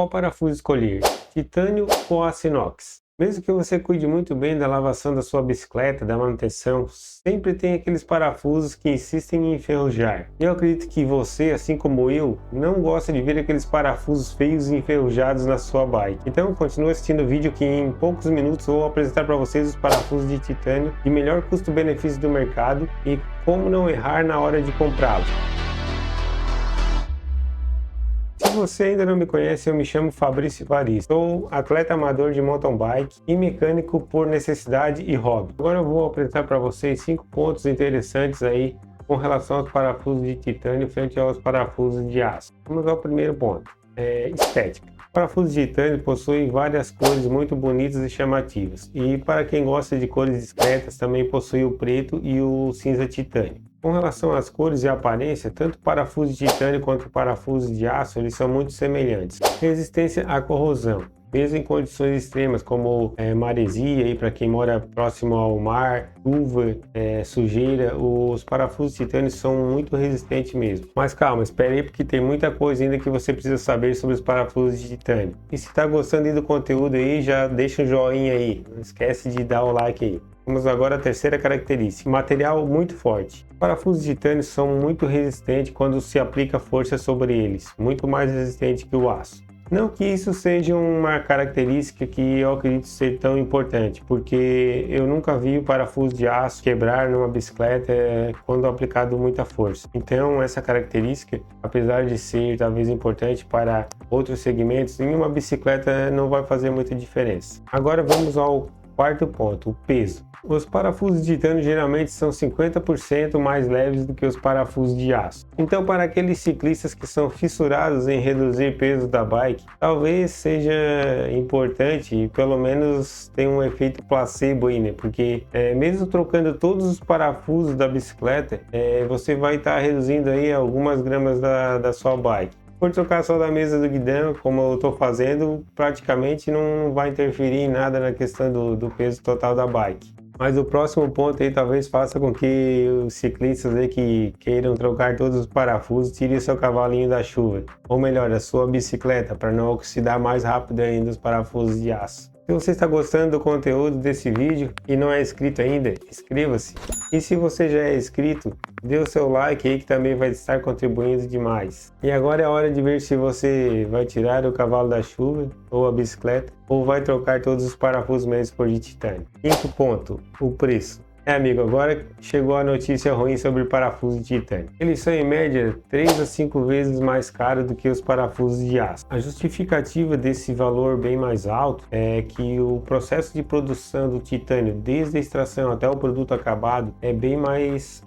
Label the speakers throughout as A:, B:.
A: Qual parafuso escolher? Titânio ou aço inox? Mesmo que você cuide muito bem da lavação da sua bicicleta, da manutenção, sempre tem aqueles parafusos que insistem em enferrujar. Eu acredito que você, assim como eu, não gosta de ver aqueles parafusos feios e enferrujados na sua bike. Então continue assistindo o vídeo que em poucos minutos eu vou apresentar para vocês os parafusos de titânio de melhor custo-benefício do mercado e como não errar na hora de comprá-los. Se você ainda não me conhece, eu me chamo Fabrício Varis. Sou atleta amador de mountain bike e mecânico por necessidade e hobby. Agora eu vou apresentar para vocês 5 pontos interessantes aí com relação aos parafusos de titânio frente aos parafusos de aço. Vamos ao primeiro ponto, estética. O parafuso de titânio possui várias cores muito bonitas e chamativas. E para quem gosta de cores discretas, também possui o preto e o cinza titânio. Com relação às cores e aparência, tanto o parafuso de titânio quanto o parafuso de aço eles são muito semelhantes. Resistência à corrosão, mesmo em condições extremas como maresia, para quem mora próximo ao mar, chuva, sujeira, os parafusos de titânio são muito resistentes mesmo. Mas calma, espere aí porque tem muita coisa ainda que você precisa saber sobre os parafusos de titânio. E se está gostando aí do conteúdo aí, já deixa um joinha aí, não esquece de dar o like aí. Vamos agora à terceira característica, material muito forte. Os parafusos de titânio são muito resistentes quando se aplica força sobre eles, muito mais resistente que o aço. Não que isso seja uma característica que eu acredito ser tão importante, porque eu nunca vi o parafuso de aço quebrar numa bicicleta quando aplicado muita força. Então essa característica, apesar de ser talvez importante para outros segmentos, em uma bicicleta não vai fazer muita diferença. Agora vamos ao quarto ponto, o peso. Os parafusos de titânio geralmente são 50% mais leves do que os parafusos de aço. Então, para aqueles ciclistas que são fissurados em reduzir peso da bike, talvez seja importante e pelo menos tenha um efeito placebo aí, né? Porque mesmo trocando todos os parafusos da bicicleta, você vai estar reduzindo aí algumas gramas da sua bike. Por trocar só da mesa do guidão, como eu estou fazendo, praticamente não vai interferir em nada na questão do peso total da bike. Mas o próximo ponto aí talvez faça com que os ciclistas aí que queiram trocar todos os parafusos tirem o seu cavalinho da chuva. Ou melhor, a sua bicicleta, para não oxidar mais rápido ainda os parafusos de aço. Se você está gostando do conteúdo desse vídeo e não é inscrito ainda, inscreva-se. E se você já é inscrito, dê o seu like aí que também vai estar contribuindo demais. E agora é hora de ver se você vai tirar o cavalo da chuva ou a bicicleta ou vai trocar todos os parafusos mesmo por de titânio. Quinto ponto, o preço. Amigo, agora chegou a notícia ruim sobre parafuso de titânio. Eles são em média 3 a 5 vezes mais caros do que os parafusos de aço. A justificativa desse valor bem mais alto é que o processo de produção do titânio, desde a extração até o produto acabado, é bem mais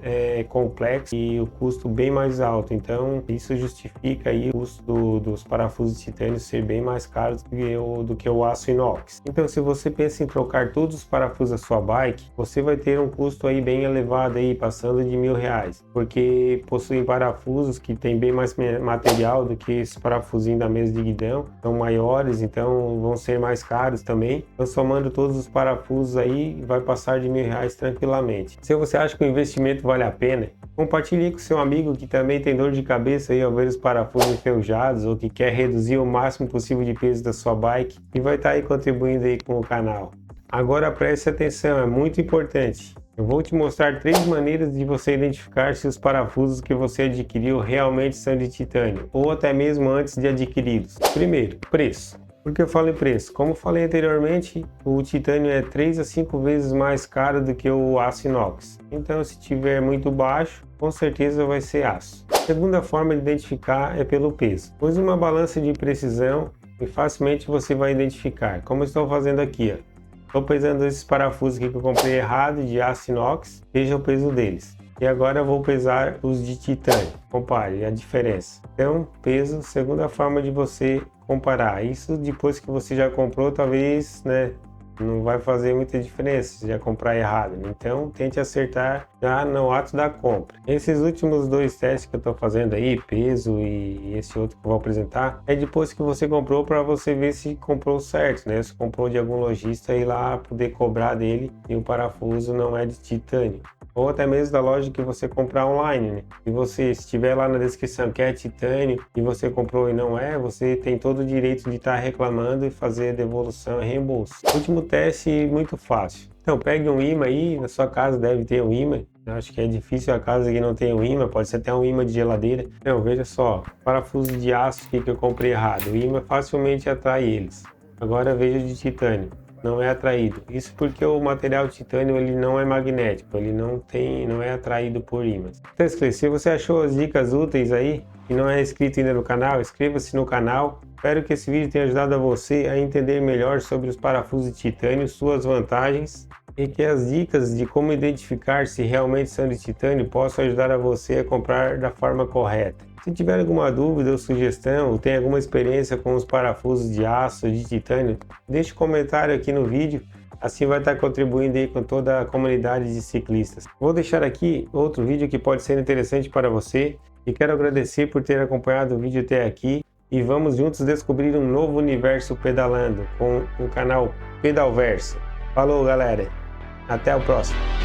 A: complexo e o custo bem mais alto. Então isso justifica aí o custo dos parafusos de titânio ser bem mais caros do que o aço inox. Então se você pensa em trocar todos os parafusos da sua bike, você vai ter um custo aí bem elevado aí, passando de R$1.000, porque possuem parafusos que tem bem mais material do que esses parafusinhos da mesa de guidão, são maiores, então vão ser mais caros também. Então somando todos os parafusos aí, vai passar de R$1.000 tranquilamente. Se você acha que o investimento vale a pena, compartilhe com seu amigo que também tem dor de cabeça aí ao ver os parafusos enferrujados ou que quer reduzir o máximo possível de peso da sua bike e vai estar aí contribuindo aí com o canal. Agora preste atenção, é muito importante. Eu vou te mostrar 3 maneiras de você identificar se os parafusos que você adquiriu realmente são de titânio, ou até mesmo antes de adquiri-los. Primeiro, preço. Por que eu falo em preço? Como falei anteriormente, o titânio é 3 a 5 vezes mais caro do que o aço inox. Então, se tiver muito baixo, com certeza vai ser aço. A segunda forma de identificar é pelo peso. Use uma balança de precisão e facilmente você vai identificar, como eu estou fazendo aqui, ó. Estou pesando esses parafusos aqui que eu comprei errado, de aço inox, veja o peso deles. E agora eu vou pesar os de titânio, compare a diferença. Então, peso, segunda forma de você comparar. Isso depois que você já comprou, talvez, né, não vai fazer muita diferença se já comprar errado. Então, tente acertar já no ato da compra. Esses últimos 2 testes que eu estou fazendo aí, peso e esse outro que eu vou apresentar, é depois que você comprou para você ver se comprou certo, né? Se comprou de algum lojista e lá poder cobrar dele e o parafuso não é de titânio. ou até mesmo da loja que você comprar online, né? Se você estiver lá na descrição que é titânio e você comprou e não é, você tem todo o direito de estar reclamando e fazer devolução e reembolso. Último teste muito fácil. Então pegue um imã aí, na sua casa deve ter um imã. Eu acho que é difícil a casa que não tem um imã, pode ser até um imã de geladeira. Não, veja só, parafuso de aço que eu comprei errado. O imã facilmente atrai eles. Agora veja de titânio, não é atraído. Isso porque o material titânio ele não é magnético, ele não é atraído por ímãs. Então, se você achou as dicas úteis aí e não é inscrito ainda no canal, inscreva-se no canal. Espero que esse vídeo tenha ajudado a você a entender melhor sobre os parafusos de titânio, suas vantagens, e que as dicas de como identificar se realmente são de titânio possam ajudar a você a comprar da forma correta. Se tiver alguma dúvida ou sugestão, ou tem alguma experiência com os parafusos de aço, de titânio, deixe um comentário aqui no vídeo, assim vai estar contribuindo aí com toda a comunidade de ciclistas. Vou deixar aqui outro vídeo que pode ser interessante para você, e quero agradecer por ter acompanhado o vídeo até aqui, e vamos juntos descobrir um novo universo pedalando com o canal Pedalverso. Falou, galera! Até o próximo!